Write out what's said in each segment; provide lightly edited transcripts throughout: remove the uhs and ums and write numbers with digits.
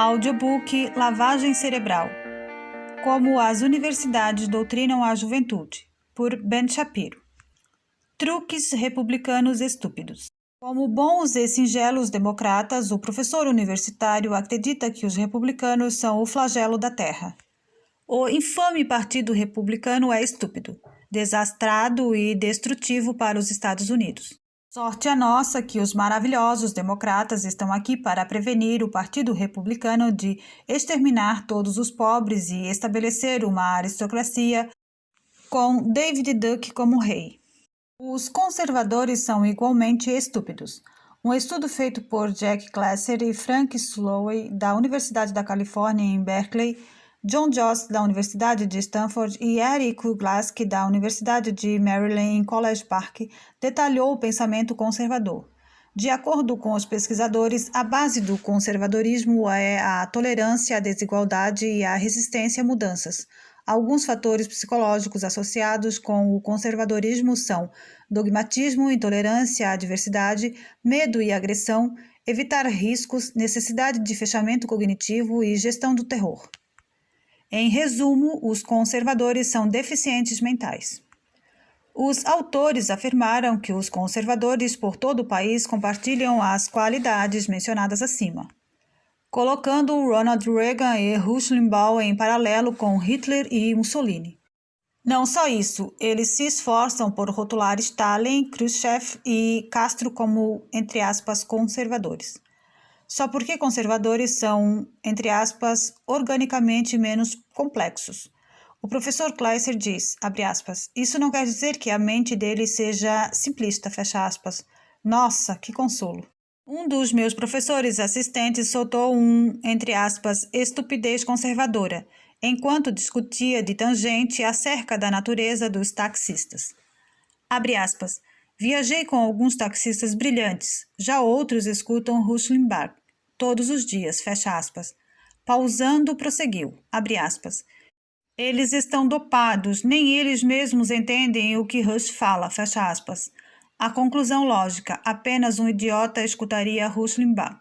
Audiobook Lavagem Cerebral. Como as universidades doutrinam a juventude, por Ben Shapiro. Truques republicanos estúpidos. Como bons e singelos democratas, o professor universitário acredita que os republicanos são o flagelo da terra. O infame Partido Republicano é estúpido, desastrado e destrutivo para os Estados Unidos. Sorte a nossa que os maravilhosos democratas estão aqui para prevenir o Partido Republicano de exterminar todos os pobres e estabelecer uma aristocracia com David Duke como rei. Os conservadores são igualmente estúpidos. Um estudo feito por Jack Glasser e Frank Slowey, da Universidade da Califórnia em Berkeley, John Jost, da Universidade de Stanford, e Eric Kuglaski, da Universidade de Maryland em College Park, detalhou o pensamento conservador. De acordo com os pesquisadores, a base do conservadorismo é a tolerância à desigualdade e a resistência a mudanças. Alguns fatores psicológicos associados com o conservadorismo são dogmatismo, intolerância à diversidade, medo e agressão, evitar riscos, necessidade de fechamento cognitivo e gestão do terror. Em resumo, os conservadores são deficientes mentais. Os autores afirmaram que os conservadores por todo o país compartilham as qualidades mencionadas acima, colocando Ronald Reagan e Rush Limbaugh em paralelo com Hitler e Mussolini. Não só isso, eles se esforçam por rotular Stalin, Khrushchev e Castro como, entre aspas, conservadores. Só porque conservadores são, entre aspas, organicamente menos complexos. O professor Glasser diz, abre aspas, isso não quer dizer que a mente dele seja simplista, fecha aspas. Nossa, que consolo. Um dos meus professores assistentes soltou entre aspas, estupidez conservadora, enquanto discutia de tangente acerca da natureza dos taxistas. Abre aspas, viajei com alguns taxistas brilhantes, já outros escutam Rush Limbaugh todos os dias, fecha aspas. Pausando, prosseguiu, abre aspas. Eles estão dopados, nem eles mesmos entendem o que Rush fala, fecha aspas. A conclusão lógica, apenas um idiota escutaria Rush Limbaugh.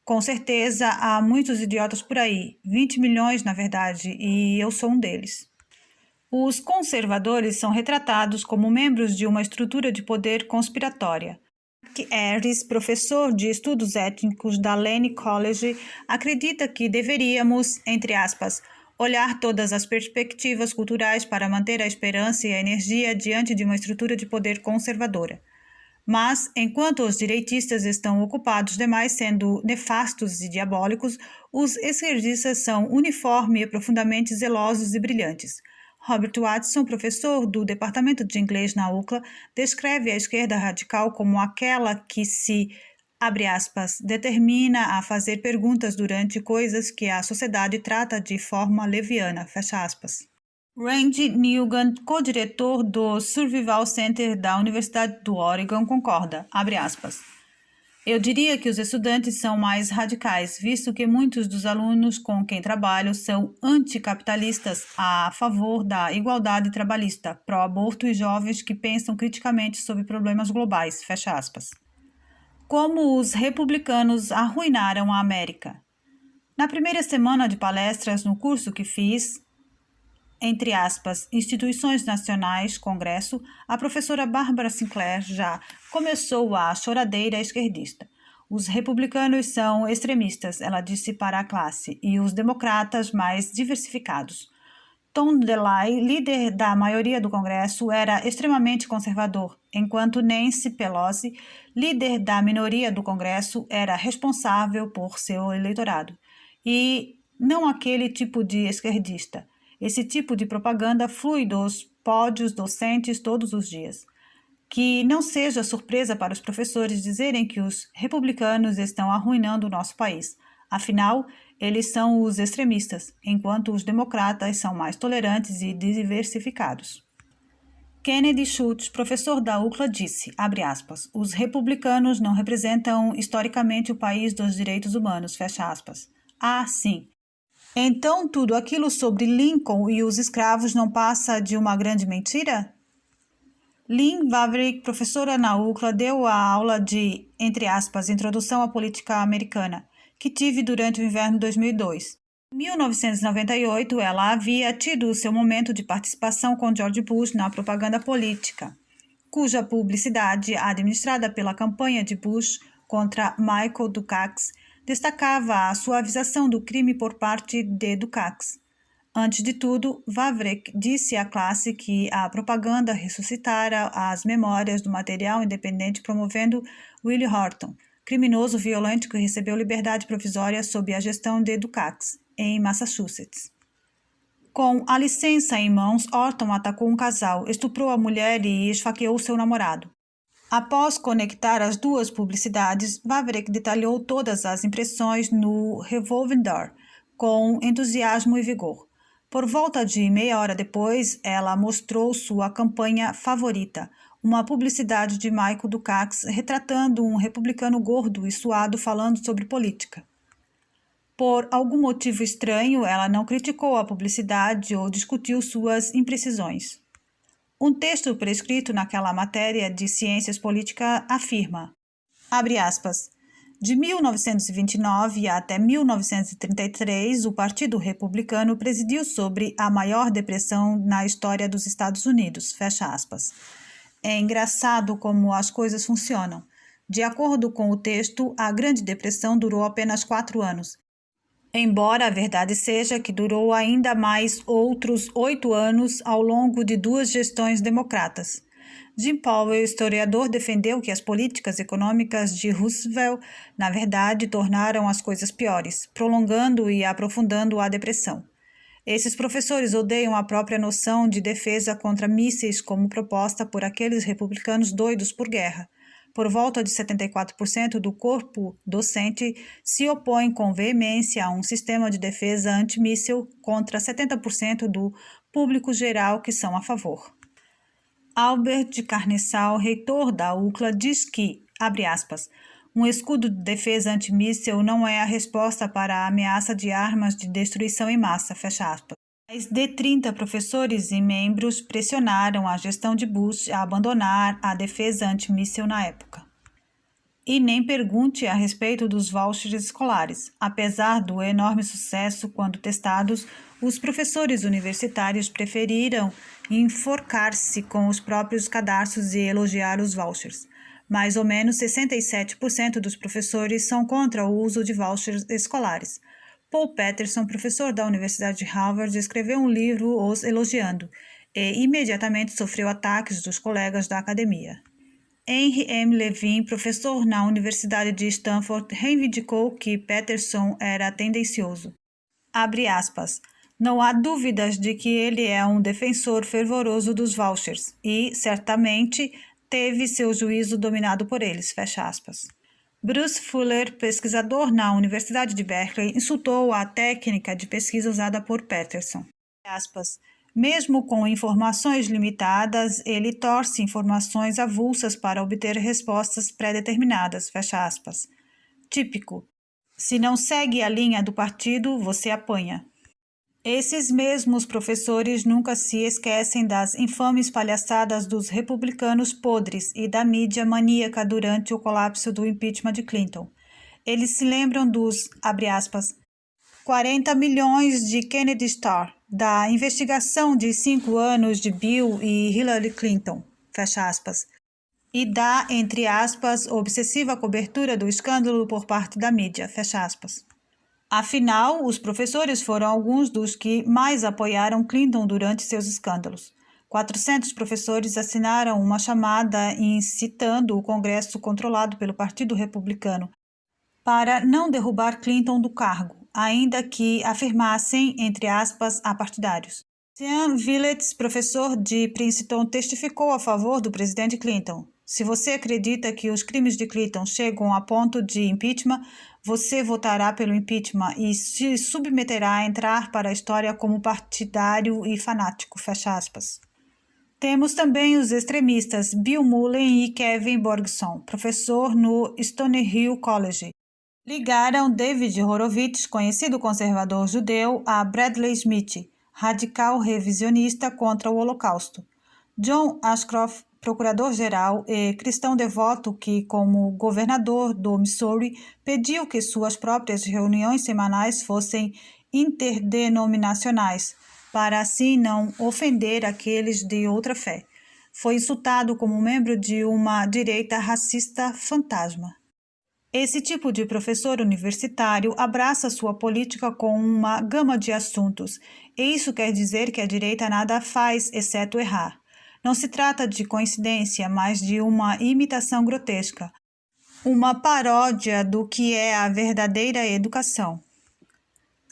Com certeza, há muitos idiotas por aí, 20 milhões na verdade, e eu sou um deles. Os conservadores são retratados como membros de uma estrutura de poder conspiratória. Mark Harris, professor de estudos étnicos da Lane College, acredita que deveríamos, entre aspas, olhar todas as perspectivas culturais para manter a esperança e a energia diante de uma estrutura de poder conservadora. Mas, enquanto os direitistas estão ocupados demais sendo nefastos e diabólicos, os esquerdistas são uniforme e profundamente zelosos e brilhantes. Robert Watson, professor do Departamento de Inglês na UCLA, descreve a esquerda radical como aquela que se, abre aspas, determina a fazer perguntas durante coisas que a sociedade trata de forma leviana, fecha aspas. Randy Newgan, co-diretor do Survival Center da Universidade do Oregon, concorda, abre aspas. Eu diria que os estudantes são mais radicais, visto que muitos dos alunos com quem trabalho são anticapitalistas a favor da igualdade trabalhista, pró-aborto e jovens que pensam criticamente sobre problemas globais, fecha aspas. Como os republicanos arruinaram a América? Na primeira semana de palestras no curso que fiz, entre aspas, instituições nacionais, Congresso, a professora Barbara Sinclair já começou a choradeira esquerdista. Os republicanos são extremistas, ela disse para a classe, e os democratas mais diversificados. Tom DeLay, líder da maioria do Congresso, era extremamente conservador, enquanto Nancy Pelosi, líder da minoria do Congresso, era responsável por seu eleitorado. E não aquele tipo de esquerdista. Esse tipo de propaganda flui dos pódios docentes todos os dias. Que não seja surpresa para os professores dizerem que os republicanos estão arruinando o nosso país. Afinal, eles são os extremistas, enquanto os democratas são mais tolerantes e diversificados. Kennedy Schultz, professor da UCLA, disse, abre aspas, os republicanos não representam historicamente o país dos direitos humanos, fecha aspas. Ah, sim. Então, tudo aquilo sobre Lincoln e os escravos não passa de uma grande mentira? Lynn Vavreck, professora na UCLA, deu a aula de, entre aspas, Introdução à Política Americana, que tive durante o inverno de 2002. Em 1998, ela havia tido o seu momento de participação com George Bush na propaganda política, cuja publicidade, administrada pela campanha de Bush contra Michael Dukakis, destacava a suavização do crime por parte de Dukakis. Antes de tudo, Vavreck disse à classe que a propaganda ressuscitara as memórias do material independente promovendo Willie Horton, criminoso violento que recebeu liberdade provisória sob a gestão de Dukakis, em Massachusetts. Com a licença em mãos, Horton atacou um casal, estuprou a mulher e esfaqueou seu namorado. Após conectar as duas publicidades, Vavreck detalhou todas as impressões no Revolving Door, com entusiasmo e vigor. Por volta de meia hora depois, ela mostrou sua campanha favorita, uma publicidade de Michael Dukakis retratando um republicano gordo e suado falando sobre política. Por algum motivo estranho, ela não criticou a publicidade ou discutiu suas imprecisões. Um texto prescrito naquela matéria de ciências políticas afirma, abre aspas, de 1929 até 1933, o Partido Republicano presidiu sobre a maior depressão na história dos Estados Unidos, fecha aspas. É engraçado como as coisas funcionam. De acordo com o texto, a Grande Depressão durou apenas 4 anos. Embora a verdade seja que durou ainda mais outros 8 anos ao longo de 2 gestões democratas. Jim Powell, historiador, defendeu que as políticas econômicas de Roosevelt, na verdade, tornaram as coisas piores, prolongando e aprofundando a depressão. Esses professores odeiam a própria noção de defesa contra mísseis como proposta por aqueles republicanos doidos por guerra. Por volta de 74% do corpo docente se opõe com veemência a um sistema de defesa antimíssil contra 70% do público geral que são a favor. Albert de Carniçal, reitor da UCLA, diz que, abre aspas, um escudo de defesa antimíssil não é a resposta para a ameaça de armas de destruição em massa, fecha aspas. Mais de 30 professores e membros pressionaram a gestão de Bush a abandonar a defesa antimíssil na época. E nem pergunte a respeito dos vouchers escolares. Apesar do enorme sucesso quando testados, os professores universitários preferiram enforcar-se com os próprios cadarços e elogiar os vouchers. Mais ou menos 67% dos professores são contra o uso de vouchers escolares. Paul Patterson, professor da Universidade de Harvard, escreveu um livro os elogiando e imediatamente sofreu ataques dos colegas da academia. Henry M. Levin, professor na Universidade de Stanford, reivindicou que Patterson era tendencioso. Abre aspas. Não há dúvidas de que ele é um defensor fervoroso dos vouchers e, certamente, teve seu juízo dominado por eles, fecha aspas. Bruce Fuller, pesquisador na Universidade de Berkeley, insultou a técnica de pesquisa usada por Patterson. Aspas. Mesmo com informações limitadas, ele torce informações avulsas para obter respostas pré-determinadas, fecha aspas. Típico. Se não segue a linha do partido, você apanha. Esses mesmos professores nunca se esquecem das infames palhaçadas dos republicanos podres e da mídia maníaca durante o colapso do impeachment de Clinton. Eles se lembram dos, abre aspas, 40 milhões de Kennedy Star, da investigação de 5 anos de Bill e Hillary Clinton, fecha aspas, e da, entre aspas, obsessiva cobertura do escândalo por parte da mídia, fecha aspas. Afinal, os professores foram alguns dos que mais apoiaram Clinton durante seus escândalos. 400 professores assinaram uma chamada incitando o Congresso controlado pelo Partido Republicano para não derrubar Clinton do cargo, ainda que afirmassem, entre aspas, apartidários. Sean Willets, professor de Princeton, testificou a favor do presidente Clinton. Se você acredita que os crimes de Clinton chegam a ponto de impeachment, você votará pelo impeachment e se submeterá a entrar para a história como partidário e fanático, fecha aspas. Temos também os extremistas Bill Mullen e Kevin Borgeson, professor no Stonehill College. Ligaram David Horowitz, conhecido conservador judeu, a Bradley Smith, radical revisionista contra o Holocausto. John Ashcroft, procurador-geral e cristão devoto que, como governador do Missouri, pediu que suas próprias reuniões semanais fossem interdenominacionais, para assim não ofender aqueles de outra fé. Foi insultado como membro de uma direita racista fantasma. Esse tipo de professor universitário abraça sua política com uma gama de assuntos, e isso quer dizer que a direita nada faz exceto errar. Não se trata de coincidência, mas de uma imitação grotesca, uma paródia do que é a verdadeira educação.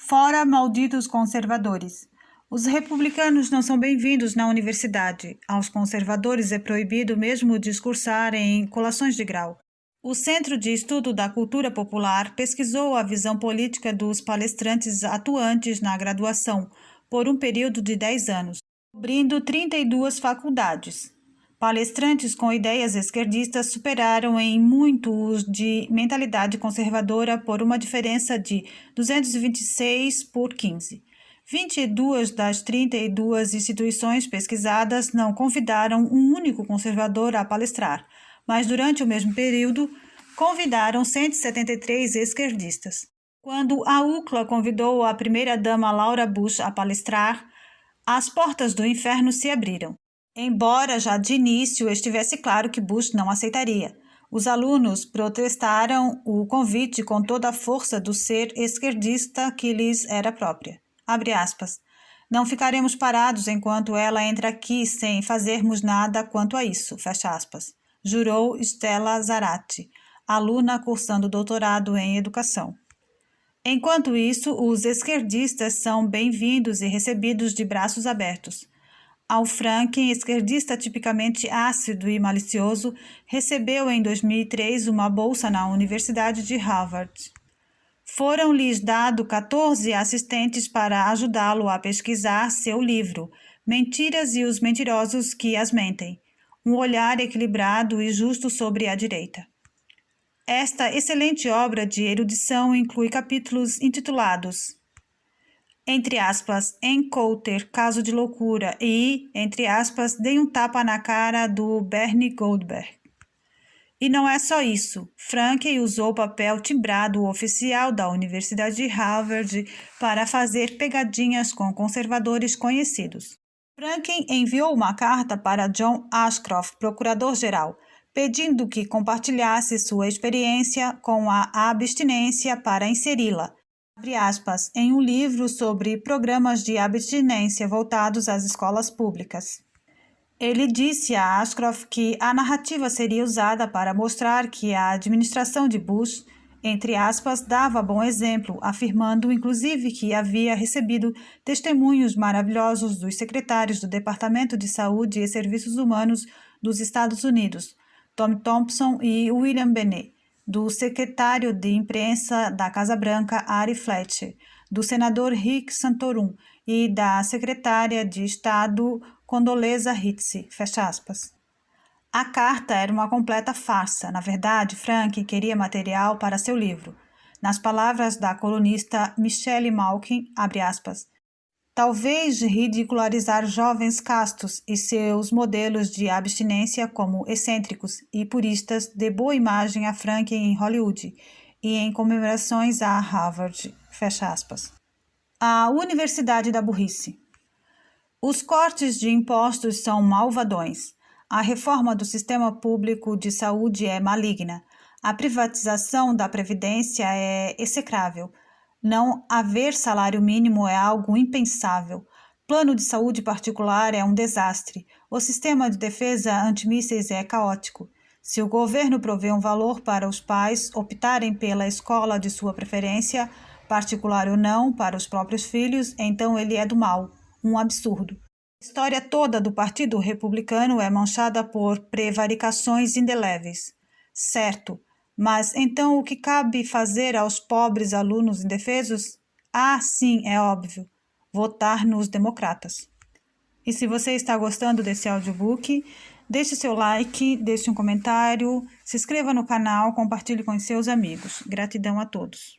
Fora malditos conservadores. Os republicanos não são bem-vindos na universidade. Aos conservadores é proibido mesmo discursar em colações de grau. O Centro de Estudo da Cultura Popular pesquisou a visão política dos palestrantes atuantes na graduação por um período de 10 anos, cobrindo 32 faculdades. Palestrantes com ideias esquerdistas superaram em muito os de mentalidade conservadora por uma diferença de 226 por 15. 22 das 32 instituições pesquisadas não convidaram um único conservador a palestrar, mas durante o mesmo período convidaram 173 esquerdistas. Quando a UCLA convidou a primeira-dama Laura Bush a palestrar, as portas do inferno se abriram. Embora já de início estivesse claro que Bush não aceitaria, os alunos protestaram o convite com toda a força do ser esquerdista que lhes era própria. Abre aspas. Não ficaremos parados enquanto ela entra aqui sem fazermos nada quanto a isso, fecha aspas, jurou Stella Zarate, aluna cursando doutorado em educação. Enquanto isso, os esquerdistas são bem-vindos e recebidos de braços abertos. Al Franken, esquerdista tipicamente ácido e malicioso, recebeu em 2003 uma bolsa na Universidade de Harvard. Foram-lhes dados 14 assistentes para ajudá-lo a pesquisar seu livro, Mentiras e os Mentirosos que as Mentem, um olhar equilibrado e justo sobre a direita. Esta excelente obra de erudição inclui capítulos intitulados, entre aspas, Encounter, Caso de Loucura e, entre aspas, Dei um tapa na cara do Bernie Goldberg. E não é só isso. Franken usou o papel timbrado oficial da Universidade de Harvard para fazer pegadinhas com conservadores conhecidos. Franken enviou uma carta para John Ashcroft, procurador-geral, pedindo que compartilhasse sua experiência com a abstinência para inseri-la, abre aspas, em um livro sobre programas de abstinência voltados às escolas públicas. Ele disse a Ashcroft que a narrativa seria usada para mostrar que a administração de Bush, entre aspas, dava bom exemplo, afirmando inclusive que havia recebido testemunhos maravilhosos dos secretários do Departamento de Saúde e Serviços Humanos dos Estados Unidos, Tom Thompson e William Bennett, do secretário de imprensa da Casa Branca, Ari Fletcher, do senador Rick Santorum e da secretária de Estado Condoleezza Rice, fecha aspas. A carta era uma completa farsa. Na verdade, Franken queria material para seu livro. Nas palavras da colunista Michelle Malkin, abre aspas, talvez ridicularizar jovens castos e seus modelos de abstinência como excêntricos e puristas dê boa imagem a Franken em Hollywood e em comemorações a Harvard, fecha aspas. A Universidade da Burrice. Os cortes de impostos são malvadões. A reforma do sistema público de saúde é maligna. A privatização da Previdência é execrável. Não haver salário mínimo é algo impensável. Plano de saúde particular é um desastre. O sistema de defesa antimísseis é caótico. Se o governo provê um valor para os pais optarem pela escola de sua preferência, particular ou não, para os próprios filhos, então ele é do mal. Um absurdo. A história toda do Partido Republicano é manchada por prevaricações indeléveis. Certo, mas então o que cabe fazer aos pobres alunos indefesos? Ah, sim, é óbvio, votar nos democratas. E se você está gostando desse audiobook, deixe seu like, deixe um comentário, se inscreva no canal, compartilhe com seus amigos. Gratidão a todos.